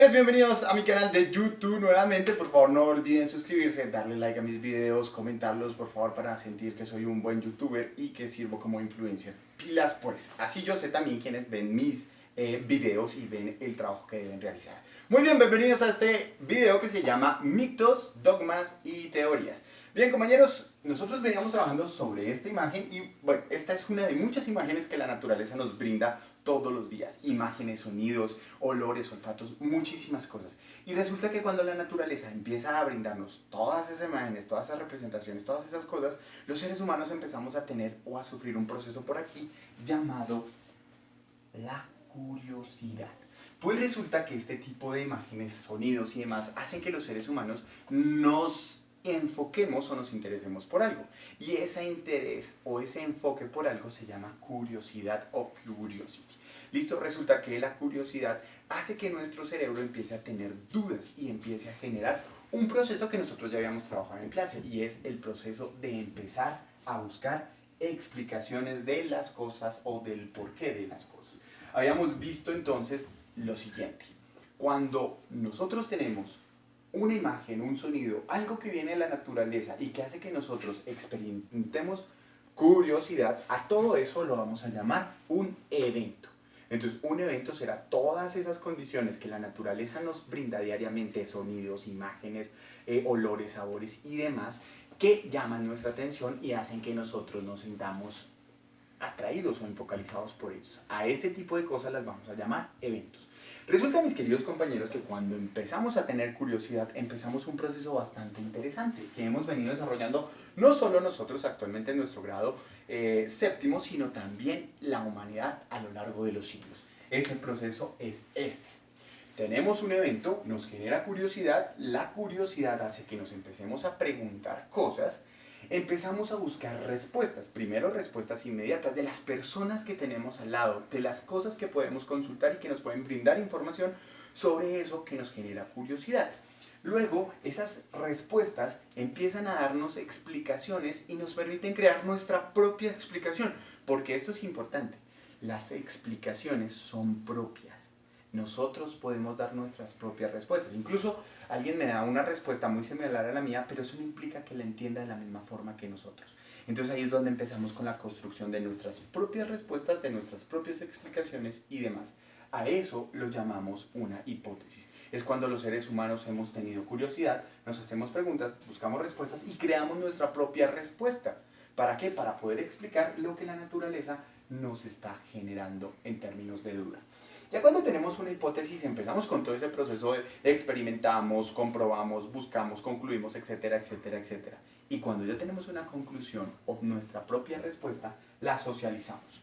Bienvenidos a mi canal de YouTube nuevamente. Por favor no olviden suscribirse, darle like a mis videos, comentarlos por favor para sentir que soy un buen youtuber y que sirvo como influencer. Pilas pues, así yo sé también quienes ven mis videos y ven el trabajo que deben realizar. Muy bien, bienvenidos a este video que se llama Mitos, Dogmas y Teorías. Bien compañeros, nosotros veníamos trabajando sobre esta imagen y bueno, esta es una de muchas imágenes que la naturaleza nos brinda todos los días. Imágenes, sonidos, olores, olfatos, muchísimas cosas. Y resulta que cuando la naturaleza empieza a brindarnos todas esas imágenes, todas esas representaciones, todas esas cosas, los seres humanos empezamos a tener o a sufrir un proceso por aquí llamado la curiosidad. Pues resulta que este tipo de imágenes, sonidos y demás hacen que los seres humanos nos enfoquemos o nos interesemos por algo. Y ese interés o ese enfoque por algo se llama curiosidad o curiosity. Listo, resulta que la curiosidad hace que nuestro cerebro empiece a tener dudas y empiece a generar un proceso que nosotros ya habíamos trabajado en clase y es el proceso de empezar a buscar explicaciones de las cosas o del porqué de las cosas. Habíamos visto entonces lo siguiente: cuando nosotros tenemos una imagen, un sonido, algo que viene de la naturaleza y que hace que nosotros experimentemos curiosidad, a todo eso lo vamos a llamar un evento. Entonces, un evento será todas esas condiciones que la naturaleza nos brinda diariamente, sonidos, imágenes, olores, sabores y demás, que llaman nuestra atención y hacen que nosotros nos sintamos atraídos o enfocalizados por ellos. A ese tipo de cosas las vamos a llamar eventos. Resulta, mis queridos compañeros, que cuando empezamos a tener curiosidad, empezamos un proceso bastante interesante que hemos venido desarrollando no solo nosotros actualmente en nuestro grado séptimo, sino también la humanidad a lo largo de los siglos. Ese proceso es este. Tenemos un evento, nos genera curiosidad, la curiosidad hace que nos empecemos a preguntar cosas, empezamos a buscar respuestas, primero respuestas inmediatas de las personas que tenemos al lado, de las cosas que podemos consultar y que nos pueden brindar información sobre eso que nos genera curiosidad. Luego, esas respuestas empiezan a darnos explicaciones y nos permiten crear nuestra propia explicación, porque esto es importante, las explicaciones son propias. Nosotros podemos dar nuestras propias respuestas. Incluso alguien me da una respuesta muy similar a la mía, pero eso no implica que la entienda de la misma forma que nosotros. Entonces ahí es donde empezamos con la construcción de nuestras propias respuestas, de nuestras propias explicaciones y demás. A eso lo llamamos una hipótesis. Es cuando los seres humanos hemos tenido curiosidad, nos hacemos preguntas, buscamos respuestas y creamos nuestra propia respuesta. ¿Para qué? Para poder explicar lo que la naturaleza nos está generando en términos de duda. Ya cuando tenemos una hipótesis empezamos con todo ese proceso de experimentamos, comprobamos, buscamos, concluimos, etcétera, etcétera, etcétera. Y cuando ya tenemos una conclusión o nuestra propia respuesta, la socializamos.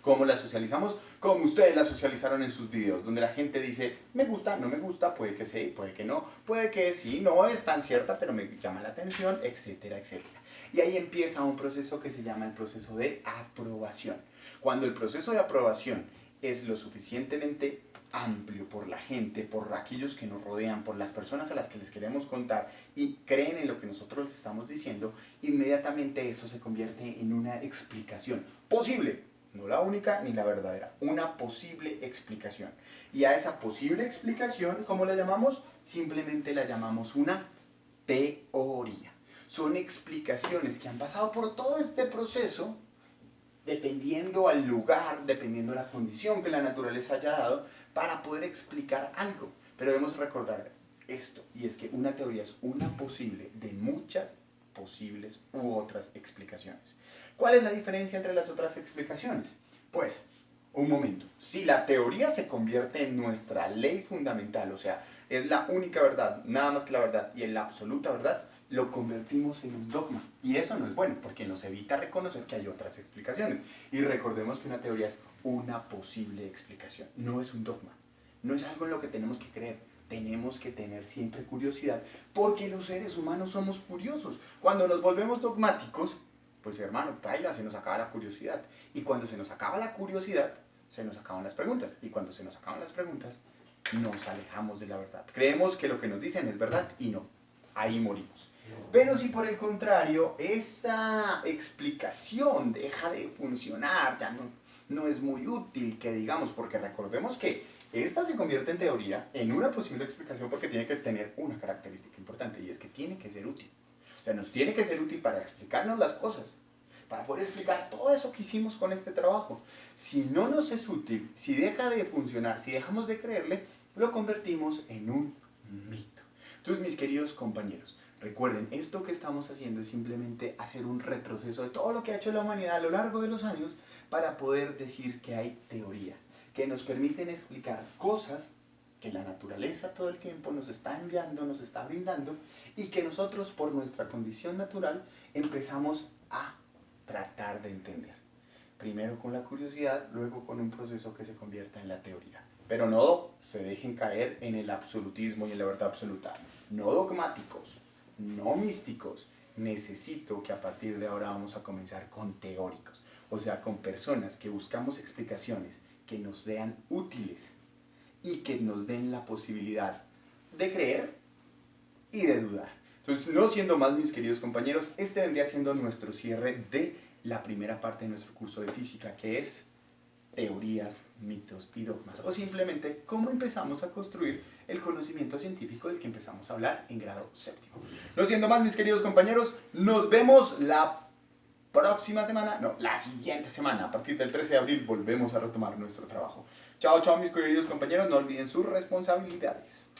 ¿Cómo la socializamos? Como ustedes la socializaron en sus videos, donde la gente dice, me gusta, no me gusta, puede que sí, puede que no, puede que sí, no es tan cierta, pero me llama la atención, etcétera, etcétera. Y ahí empieza un proceso que se llama el proceso de aprobación. Cuando el proceso de aprobación es lo suficientemente amplio por la gente, por aquellos que nos rodean, por las personas a las que les queremos contar y creen en lo que nosotros les estamos diciendo, inmediatamente eso se convierte en una explicación posible. No la única ni la verdadera, una posible explicación. Y a esa posible explicación, ¿cómo la llamamos? Simplemente la llamamos una teoría. Son explicaciones que han pasado por todo este proceso, dependiendo al lugar, dependiendo la condición que la naturaleza haya dado, para poder explicar algo. Pero debemos recordar esto, y es que una teoría es una posible de muchas posibles u otras explicaciones. ¿Cuál es la diferencia entre las otras explicaciones? Pues, un momento, si la teoría se convierte en nuestra ley fundamental, o sea, es la única verdad, nada más que la verdad y en la absoluta verdad, lo convertimos en un dogma. Y eso no es bueno, porque nos evita reconocer que hay otras explicaciones. Y recordemos que una teoría es una posible explicación, no es un dogma. No es algo en lo que tenemos que creer. Tenemos que tener siempre curiosidad, porque los seres humanos somos curiosos. Cuando nos volvemos dogmáticos, pues hermano, paila, se nos acaba la curiosidad. Y cuando se nos acaba la curiosidad, se nos acaban las preguntas. Y cuando se nos acaban las preguntas, nos alejamos de la verdad. Creemos que lo que nos dicen es verdad y no. Ahí morimos. Pero si por el contrario, esa explicación deja de funcionar, ya no es muy útil que digamos, porque recordemos que Esta se convierte en teoría, en una posible explicación, porque tiene que tener una característica importante, y es que tiene que ser útil. O sea, nos tiene que ser útil para explicarnos las cosas, para poder explicar todo eso que hicimos con este trabajo. Si no nos es útil, si deja de funcionar, si dejamos de creerle, lo convertimos en un mito. Entonces, mis queridos compañeros, recuerden, esto que estamos haciendo es simplemente hacer un retroceso de todo lo que ha hecho la humanidad a lo largo de los años para poder decir que hay teorías que nos permiten explicar cosas que la naturaleza todo el tiempo nos está enviando, nos está brindando, y que nosotros por nuestra condición natural empezamos a tratar de entender. Primero con la curiosidad, luego con un proceso que se convierta en la teoría. Pero no se dejen caer en el absolutismo y en la verdad absoluta. No dogmáticos, no místicos. Necesito que a partir de ahora vamos a comenzar con teóricos. O sea, con personas que buscamos explicaciones que nos sean útiles y que nos den la posibilidad de creer y de dudar. Entonces, no siendo más, mis queridos compañeros, este vendría siendo nuestro cierre de la primera parte de nuestro curso de física, que es teorías, mitos y dogmas, o simplemente cómo empezamos a construir el conocimiento científico del que empezamos a hablar en grado séptimo. No siendo más, mis queridos compañeros, nos vemos la próxima semana, no, la siguiente semana. A partir del 13 de abril volvemos a retomar nuestro trabajo. Chao, chao, mis queridos compañeros, no olviden sus responsabilidades.